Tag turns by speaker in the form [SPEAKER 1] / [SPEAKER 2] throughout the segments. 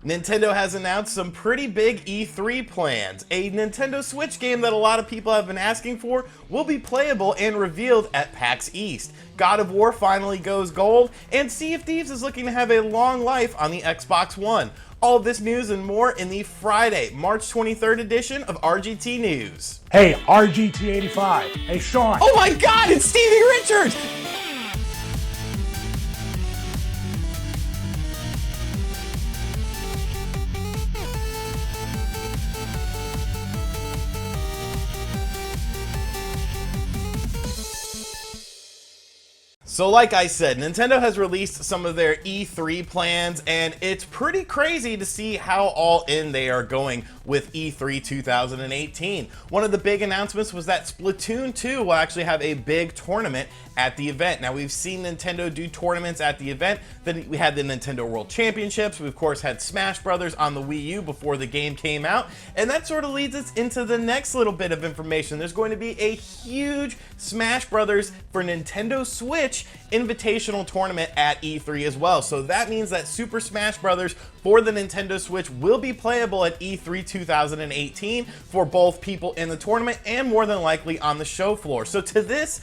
[SPEAKER 1] Nintendo has announced some pretty big E3 plans. A Nintendo Switch game that a lot of people have been asking for will be playable and revealed at PAX EAST. God of War finally goes gold, and Sea of Thieves is looking to have a long life on the Xbox One. All of this news and more in the Friday, March 23rd edition of RGT News.
[SPEAKER 2] Hey, RGT85. Hey, Sean.
[SPEAKER 1] Oh my God, it's Stevie Richards! So like I said, Nintendo has released some of their E3 plans, and it's pretty crazy to see how all in they are going with E3 2018. One of the big announcements was that Splatoon 2 will actually have a big tournament at the event. Now, we've seen Nintendo do tournaments at the event. Then we had the Nintendo World Championships. We, of course, had Smash Brothers on the Wii U before the game came out. And that sort of leads us into the next little bit of information. There's going to be a huge Smash Brothers for Nintendo Switch invitational tournament at E3 as well. So that means that Super Smash Brothers for the Nintendo Switch will be playable at E3 2018 for both people in the tournament and more than likely on the show floor. So to this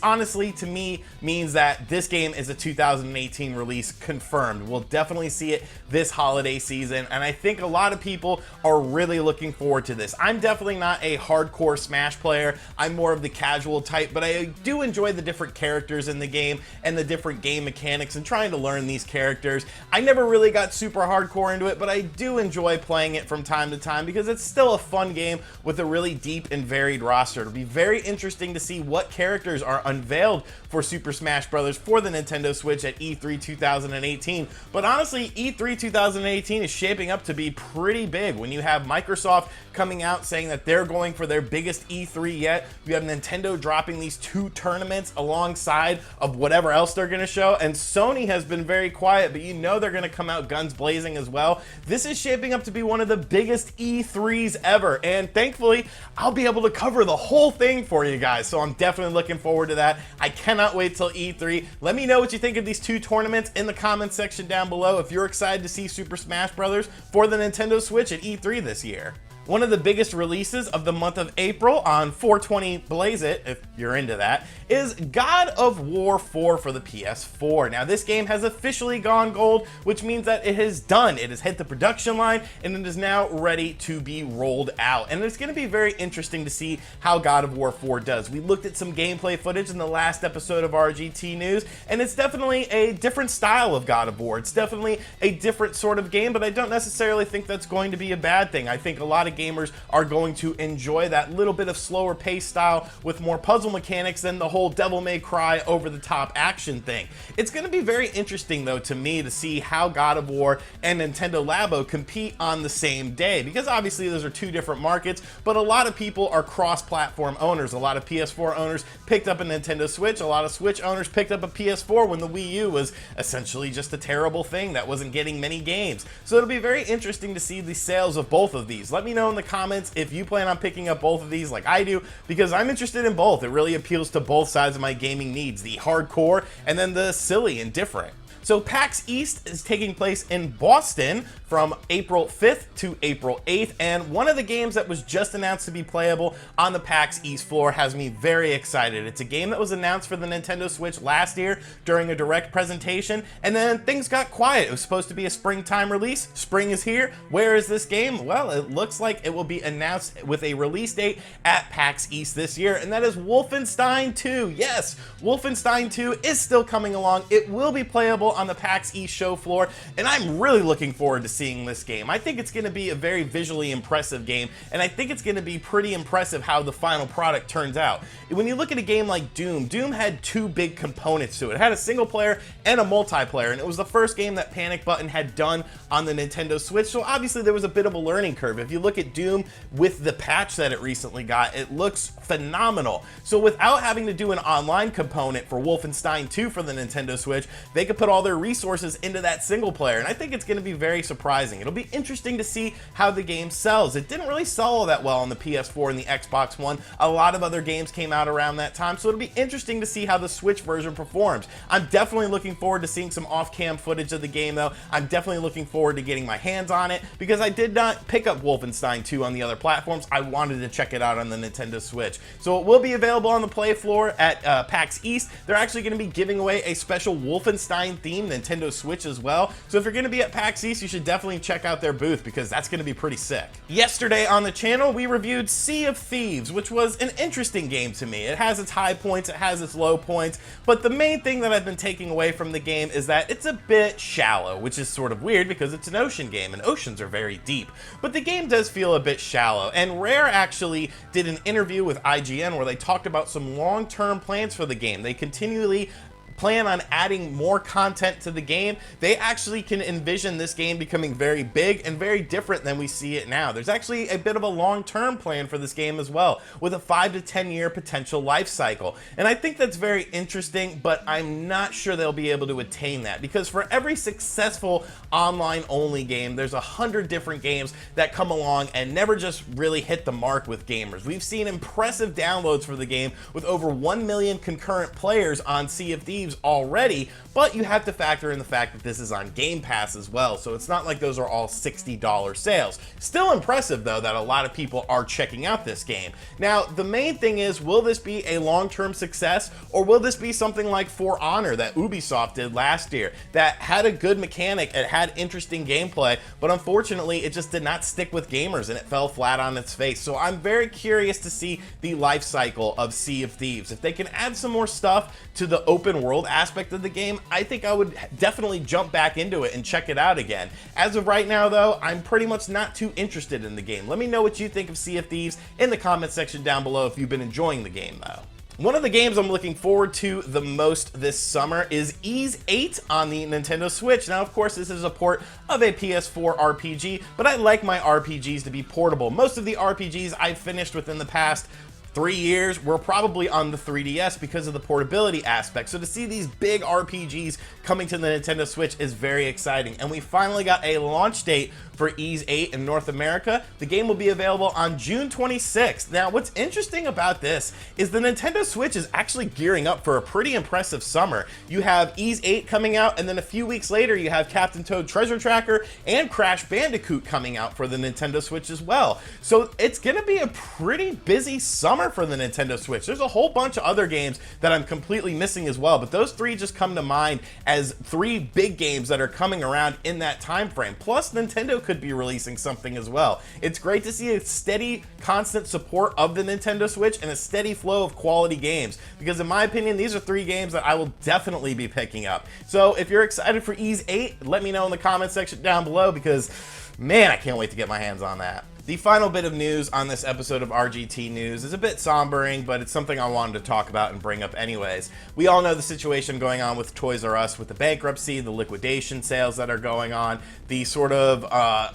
[SPEAKER 1] honestly to me means that this game is a 2018 release confirmed. We'll definitely see it this holiday season, and I think a lot of people are really looking forward to this. I'm definitely not a hardcore Smash player. I'm more of the casual type, but I do enjoy the different characters in the game and the different game mechanics and trying to learn these characters. I never really got super hardcore into it, but I do enjoy playing it from time to time because it's still a fun game with a really deep and varied roster. It'll be very interesting to see what characters are unveiled for Super Smash Bros. For the Nintendo Switch at E3 2018. But honestly, E3 2018 is shaping up to be pretty big when you have Microsoft coming out saying that they're going for their biggest E3 yet. You have Nintendo dropping these two tournaments alongside of whatever else they're going to show, and Sony has been very quiet, but you know they're going to come out guns blazing as well. This is shaping up to be one of the biggest E3s ever, and thankfully I'll be able to cover the whole thing for you guys, so I'm definitely looking forward to that. I cannot wait till E3. Let me know what you think of these two tournaments in the comments section down below if you're excited to see Super Smash Bros. For the Nintendo Switch at E3 this year. One of the biggest releases of the month of April on 420 Blaze It, if you're into that, is God of War 4 for the PS4. Now, this game has officially gone gold, which means that it is done. It has hit the production line, and it is now ready to be rolled out. And it's going to be very interesting to see how God of War 4 does. We looked at some gameplay footage in the last episode of RGT News, and it's definitely a different style of God of War. It's definitely a different sort of game, but I don't necessarily think that's going to be a bad thing. I think a lot of gamers are going to enjoy that little bit of slower pace style with more puzzle mechanics than the whole Devil May Cry over the top action thing. It's going to be very interesting though to me to see how God of War and Nintendo Labo compete on the same day, because obviously those are two different markets, but a lot of people are cross-platform owners. A lot of PS4 owners picked up a Nintendo Switch, a lot of Switch owners picked up a PS4 when the Wii U was essentially just a terrible thing that wasn't getting many games. So it'll be very interesting to see the sales of both of these. Let me know in the comments if you plan on picking up both of these like I do, because I'm interested in both. It really appeals to both sides of my gaming needs, the hardcore and then the silly and different. So PAX East is taking place in Boston from April 5th to April 8th, and one of the games that was just announced to be playable on the PAX East floor has me very excited. It's a game that was announced for the Nintendo Switch last year during a direct presentation, and then things got quiet. It was supposed to be a springtime release. Spring is here. Where is this game? Well, it looks like it will be announced with a release date at PAX East this year, and that is Wolfenstein 2. Yes, Wolfenstein 2 is still coming along. It will be playable on the PAX East show floor, and I'm really looking forward to seeing this game. I think it's going to be a very visually impressive game, and I think it's going to be pretty impressive how the final product turns out. When you look at a game like Doom, Doom had two big components to it. It had a single player and a multiplayer, and it was the first game that Panic Button had done on the Nintendo Switch, so obviously there was a bit of a learning curve. If you look at Doom with the patch that it recently got, it looks phenomenal. So without having to do an online component for Wolfenstein 2 for the Nintendo Switch, they could put all all their resources into that single player, and I think it's going to be very surprising. It'll be interesting to see how the game sells. It didn't really sell all that well on the PS4 and the Xbox One. A lot of other games came out around that time, so it'll be interesting to see how the Switch version performs. I'm definitely looking forward to seeing some off-cam footage of the game, though. I'm definitely looking forward to getting my hands on it, because I did not pick up Wolfenstein 2 on the other platforms. I wanted to check it out on the Nintendo Switch. So it will be available on the play floor at PAX East. They're actually going to be giving away a special Wolfenstein themed Nintendo Switch as well. So if you're going to be at PAX East, you should definitely check out their booth, because that's going to be pretty sick. Yesterday on the channel, we reviewed Sea of Thieves, which was an interesting game to me. It has its high points, it has its low points, but the main thing that I've been taking away from the game is that it's a bit shallow, which is sort of weird because it's an ocean game and oceans are very deep. But the game does feel a bit shallow, and Rare actually did an interview with IGN where they talked about some long-term plans for the game. They continually plan on adding more content to the game. They actually can envision this game becoming very big and very different than we see it now. There's actually a bit of a long-term plan for this game as well, with a 5 to 10 year potential life cycle. And I think that's very interesting, but I'm not sure they'll be able to attain that, because for every successful online-only game, there's 100 different games that come along and never just really hit the mark with gamers. We've seen impressive downloads for the game with over 1 million concurrent players on Sea of Thieves already, but you have to factor in the fact that this is on Game Pass as well, so it's not like those are all $60 sales. Still impressive, though, that a lot of people are checking out this game. Now, the main thing is, will this be a long-term success, or will this be something like For Honor that Ubisoft did last year, that had a good mechanic, it had interesting gameplay, but unfortunately, it just did not stick with gamers, and it fell flat on its face. So I'm very curious to see the life cycle of Sea of Thieves. If they can add some more stuff to the open world aspect of the game, I think I would definitely jump back into it and check it out again. As of right now, though, I'm pretty much not too interested in the game. Let me know what you think of Sea of Thieves in the comment section down below if you've been enjoying the game, though. One of the games I'm looking forward to the most this summer is Ys 8 on the Nintendo Switch. Now, of course, this is a port of a PS4 RPG, but I like my RPGs to be portable. Most of the RPGs I've finished within the past 3 years were probably on the 3DS because of the portability aspect. So to see these big RPGs coming to the Nintendo Switch is very exciting. And we finally got a launch date for Ys 8 in North America. The game will be available on June 26th. Now, what's interesting about this is the Nintendo Switch is actually gearing up for a pretty impressive summer. You have Ys 8 coming out, and then a few weeks later, you have Captain Toad Treasure Tracker and Crash Bandicoot coming out for the Nintendo Switch as well. So it's gonna be a pretty busy summer for the Nintendo Switch. There's a whole bunch of other games that I'm completely missing as well, but those three just come to mind as three big games that are coming around in that time frame. Plus, Nintendo could be releasing something as well. It's great to see a steady, constant support of the Nintendo Switch and a steady flow of quality games, because in my opinion, these are three games that I will definitely be picking up. So if you're excited for Ys 8, let me know in the comment section down below, because man, I can't wait to get my hands on that. The final bit of news on this episode of RGT News is a bit sombering, but it's something I wanted to talk about and bring up anyways. We all know the situation going on with Toys R Us with the bankruptcy, the liquidation sales that are going on, the sort of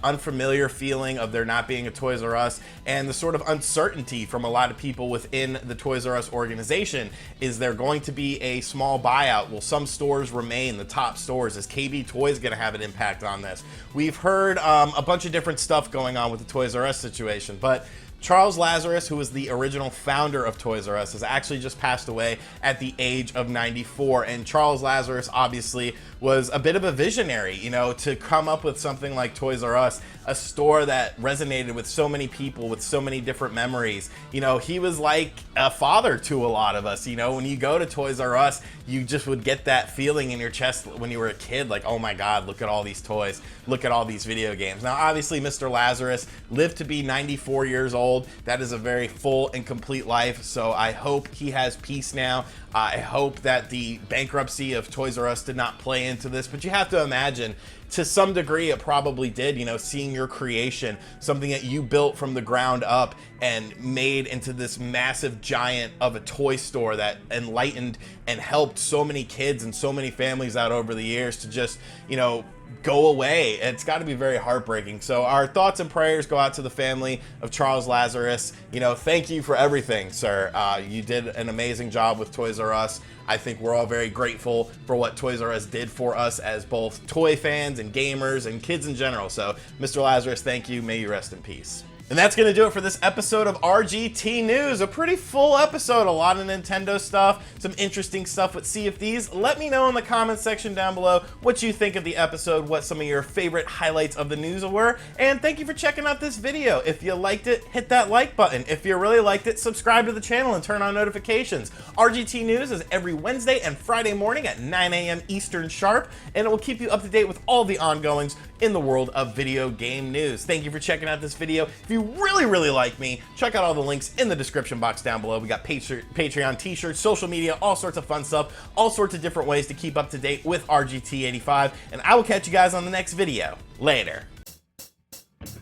[SPEAKER 1] unfamiliar feeling of there not being a Toys R Us, and the sort of uncertainty from a lot of people within the Toys R Us organization. Is there going to be a small buyout? Will some stores remain the top stores? Is KB Toys going to have an impact on this? We've heard a bunch of different stuff going on with the Toys R Us situation, but Charles Lazarus, who was the original founder of Toys R Us, has actually just passed away at the age of 94. And Charles Lazarus obviously was a bit of a visionary, you know, to come up with something like Toys R Us, a store that resonated with so many people with so many different memories. You know, he was like a father to a lot of us. You know, when you go to Toys R Us, you just would get that feeling in your chest when you were a kid, like, oh my God, look at all these toys, look at all these video games. Now, obviously, Mr. Lazarus lived to be 94 years old. That is a very full and complete life, so I hope he has peace now. I hope that the bankruptcy of Toys R Us did not play into this, but you have to imagine, to some degree, it probably did, you know, seeing your creation, something that you built from the ground up and made into this massive giant of a toy store that enlightened and helped so many kids and so many families out over the years to just, you know, go away. It's got to be very heartbreaking. So our thoughts and prayers go out to the family of Charles Lazarus. You know, thank you for everything, sir. You did an amazing job with Toys R Us. I think we're all very grateful for what Toys R Us did for us as both toy fans and gamers and kids in general. So, Mr. Lazarus, thank you. May you rest in peace. And that's going to do it for this episode of RGT News. A pretty full episode, a lot of Nintendo stuff, some interesting stuff with Sea of Thieves. Let me know in the comments section down below what you think of the episode, what some of your favorite highlights of the news were, and thank you for checking out this video. If you liked it, hit that like button. If you really liked it, subscribe to the channel and turn on notifications. RGT News is every Wednesday and Friday morning at 9 a.m. Eastern sharp, and it will keep you up to date with all the ongoings in the world of video game news. Thank you for checking out this video. If you really like me, check out all the links in the description box down below. We got Patreon, t-shirts, social media, all sorts of fun stuff, all sorts of different ways to keep up to date with RGT85, and I will catch you guys on the next video. Later.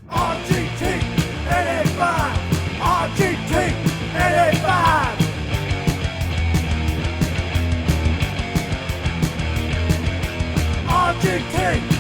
[SPEAKER 2] RGT85! RGT85! RGT!